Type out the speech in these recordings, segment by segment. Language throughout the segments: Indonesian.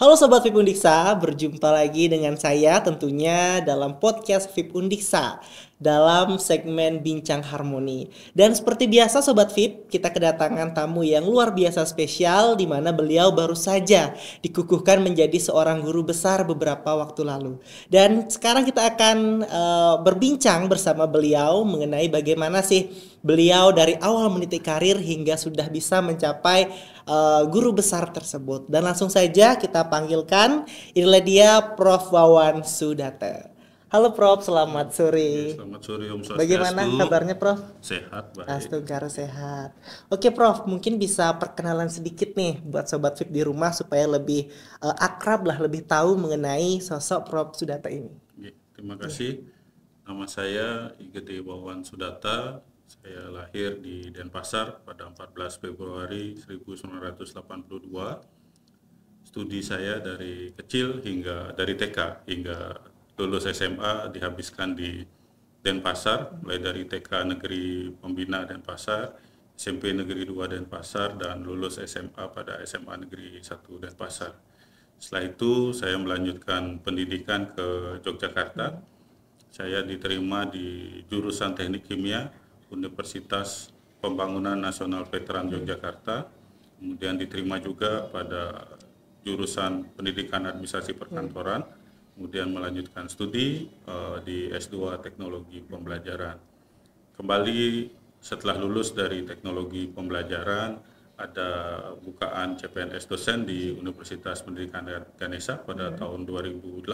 Halo Sobat VIP Undiksa, berjumpa lagi dengan saya tentunya dalam podcast VIP Undiksa dalam segmen Bincang Harmoni. Dan seperti biasa Sobat VIP, kita kedatangan tamu yang luar biasa spesial di mana beliau baru saja dikukuhkan menjadi seorang guru besar beberapa waktu lalu. Dan sekarang kita akan berbincang bersama beliau mengenai bagaimana sih beliau dari awal meniti karir hingga sudah bisa mencapai guru besar tersebut. Dan langsung saja kita panggilkan, inilah dia Prof. Wawan Sudata. Halo Prof, selamat sore. Selamat sore Om Swastiastu. Bagaimana kabarnya Prof? Sehat, baik. Astagfirullah sehat. Oke Prof, mungkin bisa perkenalan sedikit nih buat Sobat VIP di rumah supaya lebih akrab lah, lebih tahu mengenai sosok Prof. Sudata ini. Terima kasih. Nama saya IGT Wawan Sudata. Saya lahir di Denpasar pada 14 Februari 1982. Studi saya dari kecil hingga dari TK hingga lulus SMA dihabiskan di Denpasar, mulai dari TK Negeri Pembina Denpasar, SMP Negeri 2 Denpasar, dan lulus SMA pada SMA Negeri 1 Denpasar. Setelah itu saya melanjutkan pendidikan ke Yogyakarta. Saya diterima di jurusan Teknik Kimia Universitas Pembangunan Nasional Veteran Yogyakarta. Kemudian diterima juga pada jurusan Pendidikan Administrasi Perkantoran. Kemudian melanjutkan studi di S2 Teknologi Pembelajaran. Kembali setelah lulus dari Teknologi Pembelajaran, ada bukaan CPNS dosen di Universitas Pendidikan Ganesha pada tahun 2008.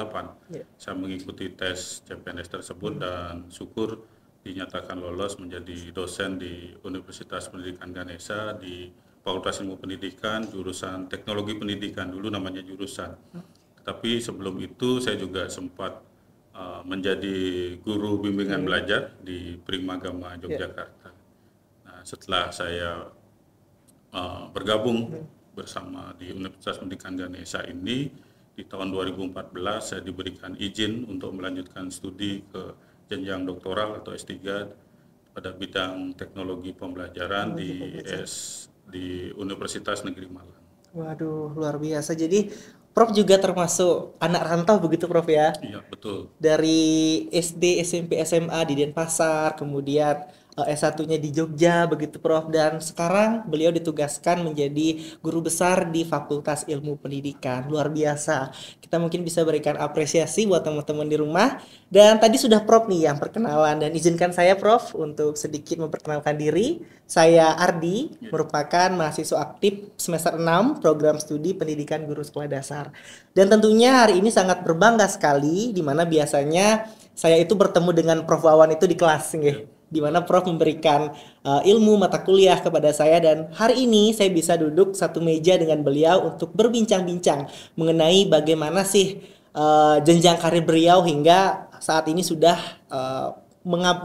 Saya mengikuti tes CPNS tersebut dan syukur dinyatakan lolos menjadi dosen di Universitas Pendidikan Ganesha di Fakultas Ilmu Pendidikan, jurusan Teknologi Pendidikan, dulu namanya jurusan. Tapi sebelum itu saya juga sempat menjadi guru bimbingan belajar di Primagama Yogyakarta. Nah, setelah saya bergabung bersama di Universitas Pendidikan Ganesha ini, di tahun 2014 saya diberikan izin untuk melanjutkan studi ke jenjang doktoral atau S3 pada bidang teknologi pembelajaran di Universitas Negeri Malang. Waduh, luar biasa. Jadi Prof juga termasuk anak rantau begitu Prof ya? Iya, betul. Dari SD, SMP, SMA di Denpasar, kemudian S1-nya di Jogja begitu Prof, dan sekarang beliau ditugaskan menjadi guru besar di Fakultas Ilmu Pendidikan. Luar biasa. Kita mungkin bisa berikan apresiasi buat teman-teman di rumah. Dan tadi sudah Prof nih yang perkenalan, dan izinkan saya Prof untuk sedikit memperkenalkan diri. Saya Ardi, merupakan mahasiswa aktif semester 6 program studi pendidikan guru sekolah dasar. Dan tentunya hari ini sangat berbangga sekali di mana biasanya saya itu bertemu dengan Prof Wawan itu di kelas nggih. Di mana Prof memberikan ilmu mata kuliah kepada saya, dan hari ini saya bisa duduk satu meja dengan beliau untuk berbincang-bincang mengenai bagaimana sih jenjang karir beliau hingga saat ini sudah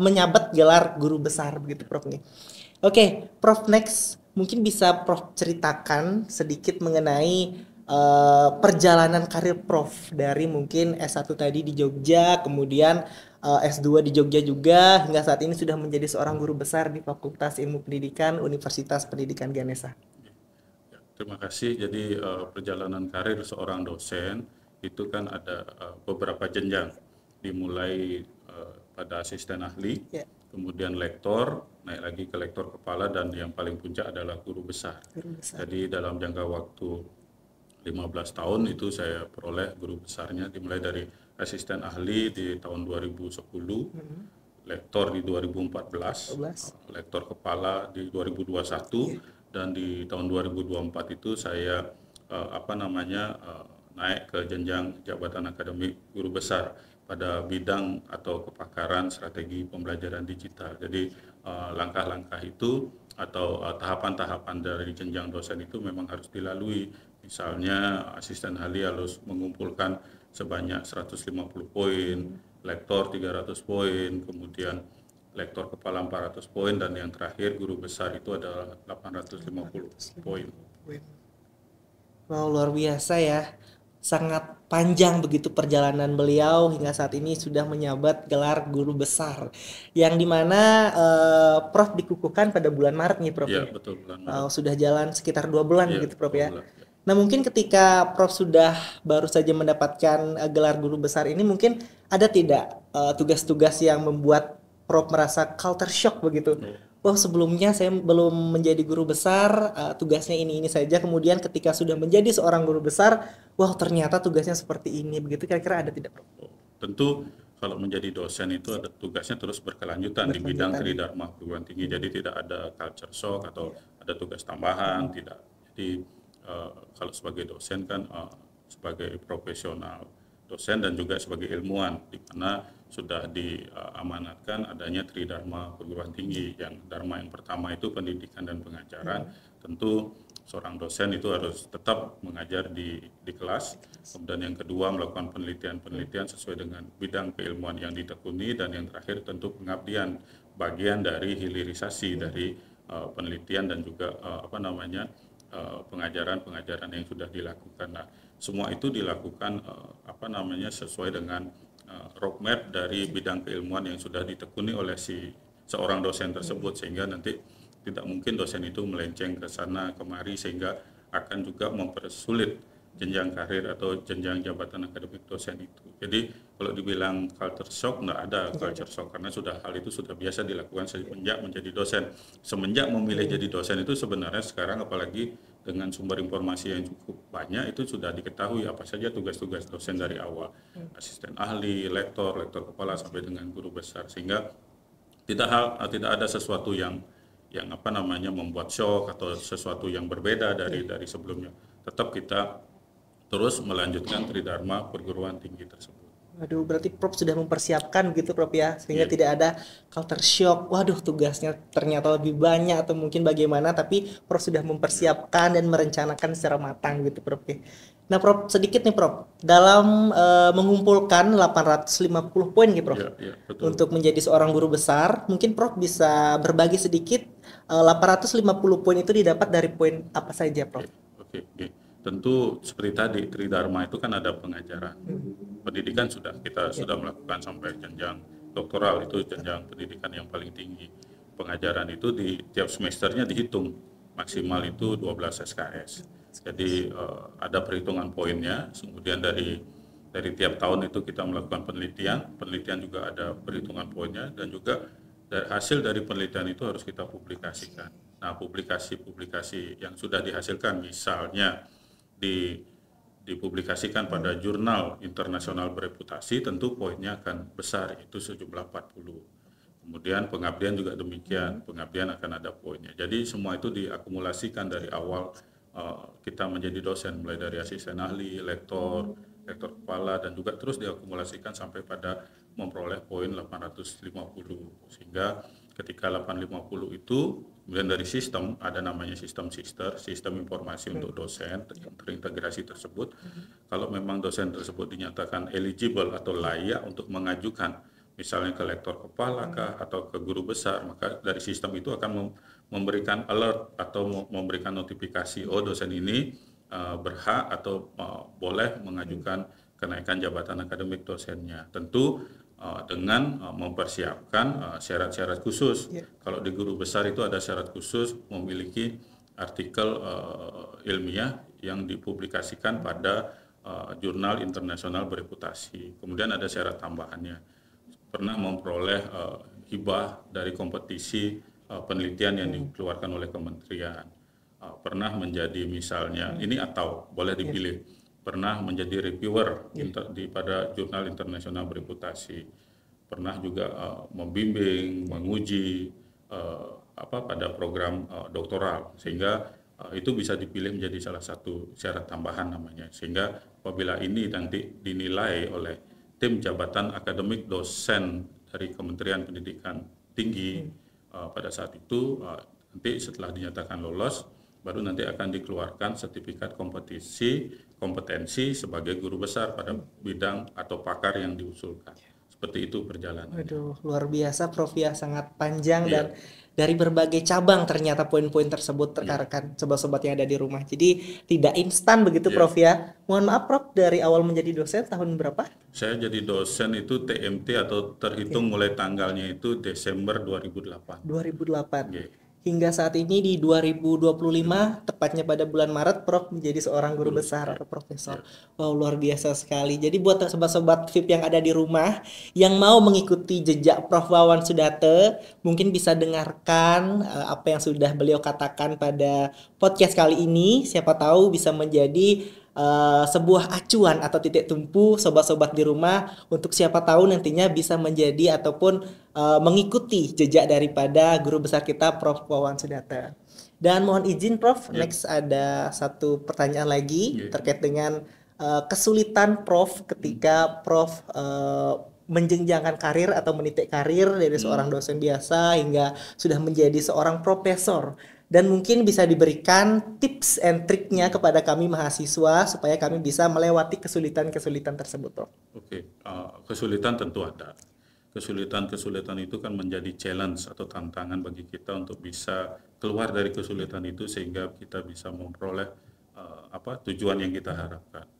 menyabat gelar guru besar begitu Prof nih. Oke, Prof, next mungkin bisa Prof ceritakan sedikit mengenai perjalanan karir Prof dari mungkin S1 tadi di Jogja, kemudian S2 di Jogja juga, hingga saat ini sudah menjadi seorang guru besar di Fakultas Ilmu Pendidikan Universitas Pendidikan Ganesha. Terima kasih. Jadi perjalanan karir seorang dosen itu kan ada beberapa jenjang, dimulai pada asisten ahli, kemudian lektor, naik lagi ke lektor kepala, dan yang paling puncak adalah guru besar. Jadi dalam jangka waktu 15 tahun itu saya peroleh guru besarnya, dimulai dari asisten ahli di tahun 2010, lektor di 2014, lektor kepala di 2021, dan di tahun 2024 itu saya naik ke jenjang jabatan akademik guru besar pada bidang atau kepakaran strategi pembelajaran digital. Jadi langkah-langkah itu atau tahapan-tahapan dari jenjang dosen itu memang harus dilalui. Misalnya asisten ahli harus mengumpulkan sebanyak 150 poin, lektor 300 poin, kemudian lektor kepala 400 poin, dan yang terakhir guru besar itu adalah 850 poin. Wow, luar biasa ya. Sangat panjang begitu perjalanan beliau hingga saat ini sudah menyabat gelar guru besar, yang dimana Prof dikukuhkan pada bulan Maret nih Prof. Iya, betul, bulan Maret. Sudah jalan sekitar 2 bulan begitu Prof ya. Nah, mungkin ketika Prof sudah baru saja mendapatkan gelar guru besar ini, mungkin ada tidak tugas-tugas yang membuat Prof merasa culture shock begitu? Oh, sebelumnya saya belum menjadi guru besar, tugasnya ini saja. Kemudian ketika sudah menjadi seorang guru besar, wah ternyata tugasnya seperti ini. Begitu kira-kira ada tidak, Prof? Tentu kalau menjadi dosen itu ada tugasnya terus berkelanjutan di bidang tridharma perguruan tinggi. Jadi tidak ada culture shock atau ada tugas tambahan, tidak. Jadi kalau sebagai dosen kan sebagai profesional dosen dan juga sebagai ilmuwan, di mana sudah diamanatkan adanya tridharma perguruan tinggi. Yang dharma yang pertama itu pendidikan dan pengajaran. Tentu seorang dosen itu harus tetap mengajar di kelas. Kemudian yang kedua melakukan penelitian-penelitian sesuai dengan bidang keilmuan yang ditekuni, dan yang terakhir tentu pengabdian, bagian dari hilirisasi dari penelitian dan juga pengajaran-pengajaran yang sudah dilakukan. Nah, semua itu dilakukan sesuai dengan roadmap dari bidang keilmuan yang sudah ditekuni oleh seorang dosen tersebut, sehingga nanti tidak mungkin dosen itu melenceng ke sana kemari sehingga akan juga mempersulit jenjang karir atau jenjang jabatan akademik dosen itu. Jadi kalau dibilang culture shock, nggak ada culture shock karena hal itu sudah biasa dilakukan semenjak menjadi dosen. Semenjak memilih jadi dosen itu sebenarnya sekarang, apalagi dengan sumber informasi yang cukup banyak, itu sudah diketahui apa saja tugas-tugas dosen dari awal, asisten ahli, lektor kepala sampai dengan guru besar, sehingga tidak ada sesuatu yang membuat shock atau sesuatu yang berbeda dari sebelumnya. Tetap kita terus melanjutkan tridharma perguruan tinggi tersebut. Waduh, berarti Prof sudah mempersiapkan gitu Prof ya, sehingga tidak ada culture shock. Waduh, tugasnya ternyata lebih banyak atau mungkin bagaimana, tapi Prof sudah mempersiapkan dan merencanakan secara matang gitu Prof ya. Nah Prof, sedikit nih Prof, dalam mengumpulkan 850 poin gitu Prof, betul. untuk menjadi seorang guru besar, mungkin Prof bisa berbagi sedikit 850 poin itu didapat dari poin apa saja Prof? Oke. Tentu seperti tadi, tridharma itu kan ada pengajaran. Pendidikan kita sudah melakukan sampai jenjang doktoral, itu jenjang pendidikan yang paling tinggi. Pengajaran itu di tiap semesternya dihitung, maksimal itu 12 SKS. Jadi ada perhitungan poinnya, kemudian dari tiap tahun itu kita melakukan penelitian juga ada perhitungan poinnya, dan juga hasil dari penelitian itu harus kita publikasikan. Nah, publikasi-publikasi yang sudah dihasilkan, misalnya dipublikasikan pada jurnal internasional bereputasi, tentu poinnya akan besar, itu sejumlah 40. Kemudian pengabdian juga demikian, pengabdian akan ada poinnya. Jadi semua itu diakumulasikan dari awal kita menjadi dosen, mulai dari asisten ahli, lektor kepala, dan juga terus diakumulasikan sampai pada memperoleh poin 850. Sehingga ketika 850 itu, kemudian dari sistem, ada namanya sistem informasi untuk dosen terintegrasi tersebut. Kalau memang dosen tersebut dinyatakan eligible atau layak untuk mengajukan misalnya ke lektor kepala atau ke guru besar, maka dari sistem itu akan memberikan alert atau memberikan notifikasi, oh dosen ini berhak atau boleh mengajukan kenaikan jabatan akademik dosennya. Tentu dengan mempersiapkan syarat-syarat khusus. Kalau di guru besar itu ada syarat khusus, memiliki artikel ilmiah yang dipublikasikan pada jurnal internasional bereputasi. Kemudian ada syarat tambahannya, pernah memperoleh hibah dari kompetisi penelitian yang dikeluarkan oleh kementerian, pernah menjadi misalnya ini atau boleh dipilih, pernah menjadi reviewer pada jurnal internasional bereputasi, pernah juga membimbing, menguji pada program doktoral, sehingga itu bisa dipilih menjadi salah satu syarat tambahan namanya. Sehingga apabila ini nanti dinilai oleh tim jabatan akademik dosen dari Kementerian Pendidikan Tinggi pada saat itu, nanti setelah dinyatakan lolos, baru nanti akan dikeluarkan sertifikat kompetensi sebagai guru besar pada bidang atau pakar yang diusulkan. Seperti itu perjalanan. Waduh, luar biasa Prof ya, sangat panjang dan dari berbagai cabang ternyata poin-poin tersebut terkarkan sobat-sobat yang ada di rumah. Jadi tidak instan begitu Prof ya. Mohon maaf Prof, dari awal menjadi dosen tahun berapa? Saya jadi dosen itu TMT atau terhitung mulai tanggalnya itu Desember 2008. 2008. hingga saat ini di 2025, tepatnya pada bulan Maret, Prof menjadi seorang guru besar atau profesor. Wow, luar biasa sekali. Jadi buat sobat-sobat VIP yang ada di rumah, yang mau mengikuti jejak Prof Wawan Sudate, mungkin bisa dengarkan apa yang sudah beliau katakan pada podcast kali ini. Siapa tahu bisa menjadi sebuah acuan atau titik tumpu sobat-sobat di rumah untuk siapa tahu nantinya bisa menjadi ataupun mengikuti jejak daripada guru besar kita Prof Wawan Sudate. Dan mohon izin Prof, next ada satu pertanyaan lagi terkait dengan kesulitan Prof ketika Prof menjenjangkan karir atau menitik karir dari seorang dosen biasa hingga sudah menjadi seorang profesor. Dan mungkin bisa diberikan tips and triknya kepada kami mahasiswa supaya kami bisa melewati kesulitan-kesulitan tersebut, Prof. Oke, kesulitan tentu ada. Kesulitan-kesulitan itu kan menjadi challenge atau tantangan bagi kita untuk bisa keluar dari kesulitan itu sehingga kita bisa memperoleh tujuan yang kita harapkan.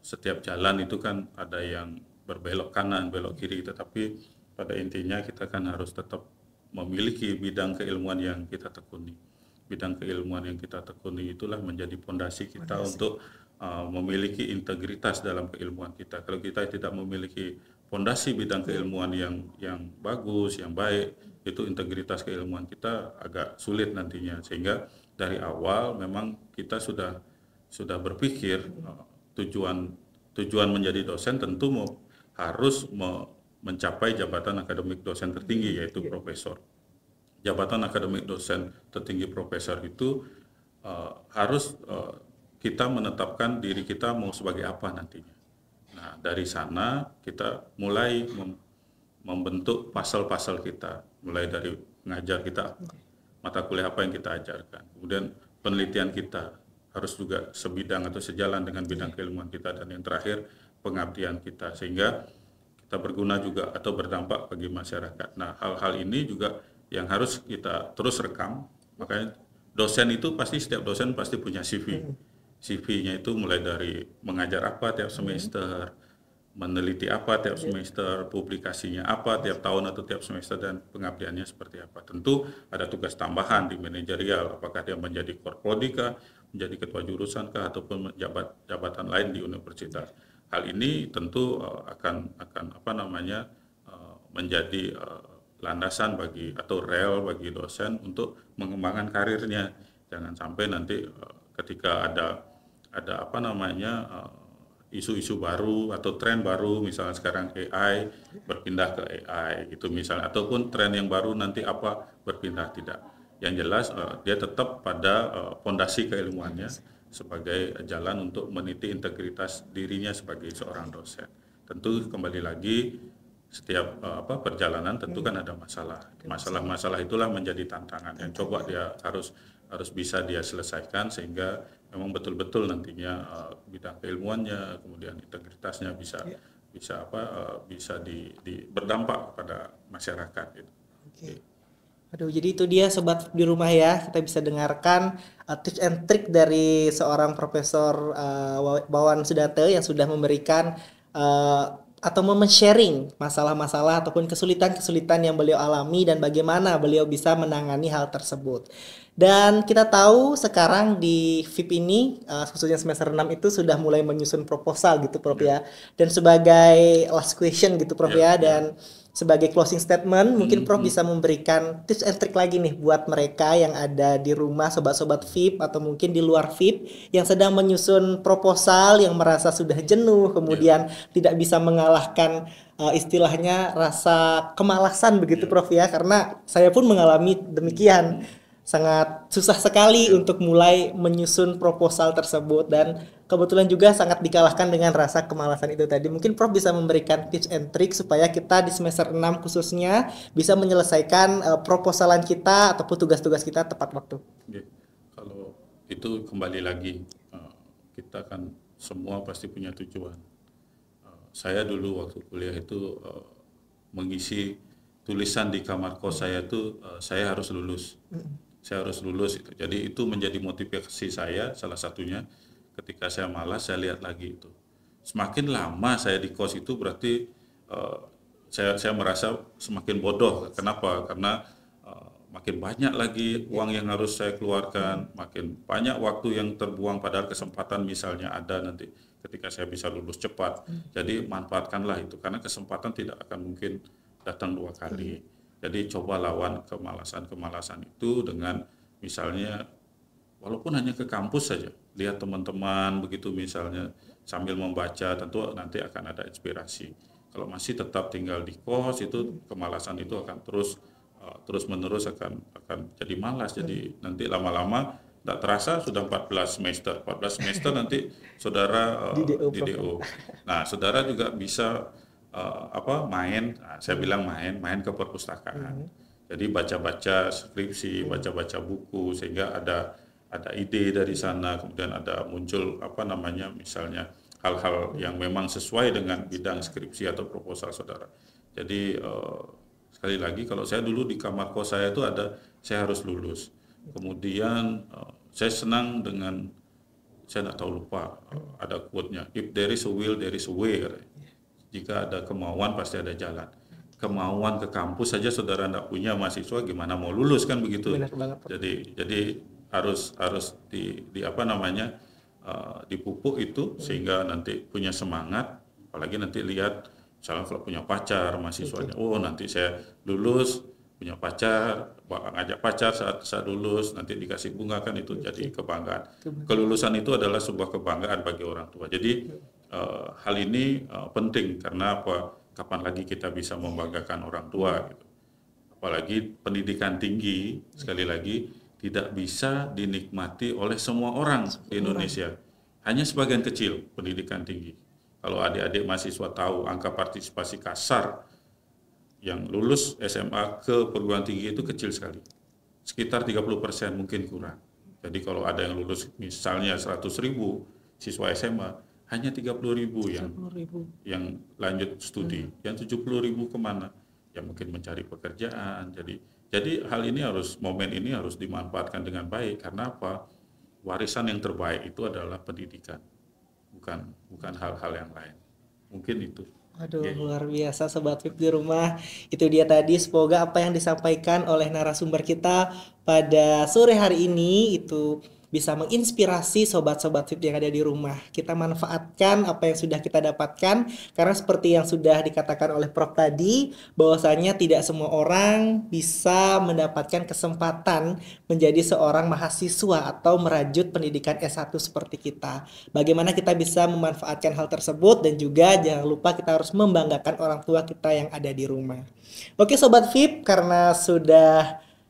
Setiap jalan itu kan ada yang berbelok kanan, belok kiri, tetapi pada intinya kita kan harus tetap memiliki bidang keilmuan yang kita tekuni. Bidang keilmuan yang kita tekuni itulah menjadi fondasi kita untuk memiliki integritas dalam keilmuan kita. Kalau kita tidak memiliki fondasi bidang keilmuan yang bagus, yang baik, itu integritas keilmuan kita agak sulit nantinya. Sehingga dari awal memang kita sudah berpikir tujuan menjadi dosen tentu harus mencapai jabatan akademik dosen tertinggi yaitu profesor. Jabatan akademik dosen tertinggi profesor itu harus kita menetapkan diri kita mau sebagai apa nantinya. Nah, dari sana kita mulai membentuk pasal-pasal kita, mulai dari mengajar kita, mata kuliah apa yang kita ajarkan. Kemudian penelitian kita harus juga sebidang atau sejalan dengan bidang keilmuan kita, dan yang terakhir pengabdian kita, sehingga kita berguna juga atau berdampak bagi masyarakat. Nah, hal-hal ini juga yang harus kita terus rekam. Makanya dosen itu setiap dosen pasti punya CV. CV-nya itu mulai dari mengajar apa tiap semester, meneliti apa tiap semester, publikasinya apa tiap tahun atau tiap semester, dan pengabdiannya seperti apa. Tentu ada tugas tambahan di manajerial, apakah dia menjadi korprodika, menjadi ketua jurusan kah, ataupun jabatan lain di universitas. Hal ini tentu akan menjadi landasan bagi atau rel bagi dosen untuk mengembangkan karirnya. Jangan sampai nanti ketika ada isu-isu baru atau tren baru, misalnya sekarang AI berpindah ke AI gitu misalnya, ataupun tren yang baru nanti berpindah, tidak. Yang jelas dia tetap pada fondasi keilmuannya sebagai jalan untuk meniti integritas dirinya sebagai seorang dosen. Tentu kembali lagi setiap perjalanan tentu kan ada masalah itulah menjadi tantangan yang coba dia harus bisa dia selesaikan, sehingga memang betul-betul nantinya bidang keilmuannya, kemudian integritasnya bisa berdampak kepada masyarakat gitu. Okay. Aduh, jadi itu dia sobat di rumah ya, kita bisa dengarkan tips and trick dari seorang Profesor Wawan Sudate yang sudah memberikan atau men-sharing masalah-masalah ataupun kesulitan-kesulitan yang beliau alami dan bagaimana beliau bisa menangani hal tersebut. Dan kita tahu sekarang di VIP ini khususnya semester 6 itu sudah mulai menyusun proposal gitu Prof ya. Dan sebagai last question gitu Prof ya, dan sebagai closing statement mungkin Prof bisa memberikan tips and trick lagi nih buat mereka yang ada di rumah, sobat-sobat VIP atau mungkin di luar VIP yang sedang menyusun proposal, yang merasa sudah jenuh, kemudian tidak bisa mengalahkan istilahnya rasa kemalasan begitu Prof ya, karena saya pun mengalami demikian. Sangat susah sekali untuk mulai menyusun proposal tersebut, dan kebetulan juga sangat dikalahkan dengan rasa kemalasan itu tadi. Mungkin Prof bisa memberikan tips and trick supaya kita di semester 6 khususnya bisa menyelesaikan proposalan kita ataupun tugas-tugas kita tepat waktu. Oke. Kalau itu kembali lagi, kita kan semua pasti punya tujuan. Saya dulu waktu kuliah itu mengisi tulisan di kamar kos saya itu saya harus lulus. Saya harus lulus itu. Jadi itu menjadi motivasi saya salah satunya. Ketika saya malas, saya lihat lagi itu. Semakin lama saya di kos itu berarti saya merasa semakin bodoh. Kenapa? Karena makin banyak lagi uang yang harus saya keluarkan, makin banyak waktu yang terbuang padahal kesempatan misalnya ada nanti ketika saya bisa lulus cepat. Jadi manfaatkanlah itu karena kesempatan tidak akan mungkin datang dua kali. Jadi coba lawan kemalasan-kemalasan itu dengan misalnya walaupun hanya ke kampus saja, lihat teman-teman begitu misalnya sambil membaca, tentu nanti akan ada inspirasi. Kalau masih tetap tinggal di kos itu kemalasan itu akan terus menerus akan jadi malas. Jadi nanti lama-lama tidak terasa sudah 14 semester. 14 semester nanti saudara di DO. Nah, saudara juga bisa main, saya bilang main ke perpustakaan. Jadi baca-baca skripsi, baca-baca buku sehingga ada ide dari sana, kemudian ada muncul misalnya hal-hal yang memang sesuai dengan bidang skripsi atau proposal saudara. Jadi sekali lagi kalau saya dulu di kamar kos saya itu saya harus lulus. Kemudian saya senang dengan saya tidak tahu lupa ada quote-nya, if there is a will there is a way. Jika ada kemauan pasti ada jalan. Kemauan ke kampus saja saudara tidak punya mahasiswa gimana mau lulus kan begitu. Benar banget. Jadi harus dipupuk itu sehingga nanti punya semangat, apalagi nanti lihat misalnya kalau punya pacar mahasiswanya, nanti saya lulus punya pacar, ngajak pacar saat lulus nanti dikasih bunga kan itu jadi kebanggaan. Kelulusan itu adalah sebuah kebanggaan bagi orang tua. Jadi hal ini penting karena kapan lagi kita bisa membanggakan orang tua gitu. Apalagi pendidikan tinggi sekali lagi tidak bisa dinikmati oleh semua orang di Indonesia. Hanya sebagian kecil pendidikan tinggi. Kalau adik-adik mahasiswa tahu angka partisipasi kasar yang lulus SMA ke perguruan tinggi itu kecil sekali. Sekitar 30% mungkin kurang. Jadi kalau ada yang lulus misalnya 100.000 siswa SMA, hanya 30.000 yang lanjut studi. Yang 70.000 kemana? Ya mungkin mencari pekerjaan. Jadi hal ini momen ini harus dimanfaatkan dengan baik. Karena apa? Warisan yang terbaik itu adalah pendidikan, bukan hal-hal yang lain. Mungkin itu. Aduh, luar biasa Sobat VIP di rumah. Itu dia tadi, semoga apa yang disampaikan oleh narasumber kita pada sore hari ini itu bisa menginspirasi sobat-sobat VIP yang ada di rumah. Kita manfaatkan apa yang sudah kita dapatkan, karena seperti yang sudah dikatakan oleh Prof tadi, bahwasanya tidak semua orang bisa mendapatkan kesempatan menjadi seorang mahasiswa atau merajut pendidikan S1 seperti kita. Bagaimana kita bisa memanfaatkan hal tersebut, dan juga jangan lupa kita harus membanggakan orang tua kita yang ada di rumah. Oke Sobat VIP, karena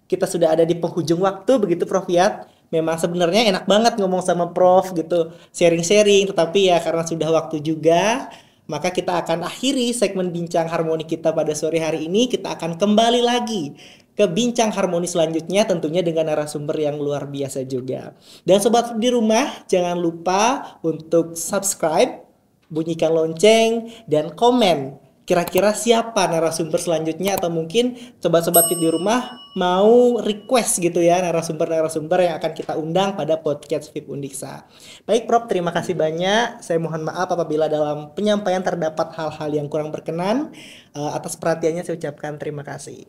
kita sudah ada di penghujung waktu begitu Prof Yat. Memang sebenarnya enak banget ngomong sama Prof gitu, sharing-sharing, tetapi ya karena sudah waktu juga, maka kita akan akhiri segmen bincang harmoni kita pada sore hari ini. Kita akan kembali lagi ke bincang harmoni selanjutnya, tentunya dengan narasumber yang luar biasa juga. Dan sobat di rumah, jangan lupa untuk subscribe, bunyikan lonceng, dan komen kira-kira siapa narasumber selanjutnya, atau mungkin sobat-sobat Fit di rumah mau request gitu ya narasumber-narasumber yang akan kita undang pada podcast VIP Undiksa. Baik Prof, terima kasih banyak. Saya mohon maaf apabila dalam penyampaian terdapat hal-hal yang kurang berkenan. Atas perhatiannya saya ucapkan terima kasih.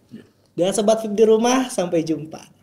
Dan sobat VIP di rumah, sampai jumpa.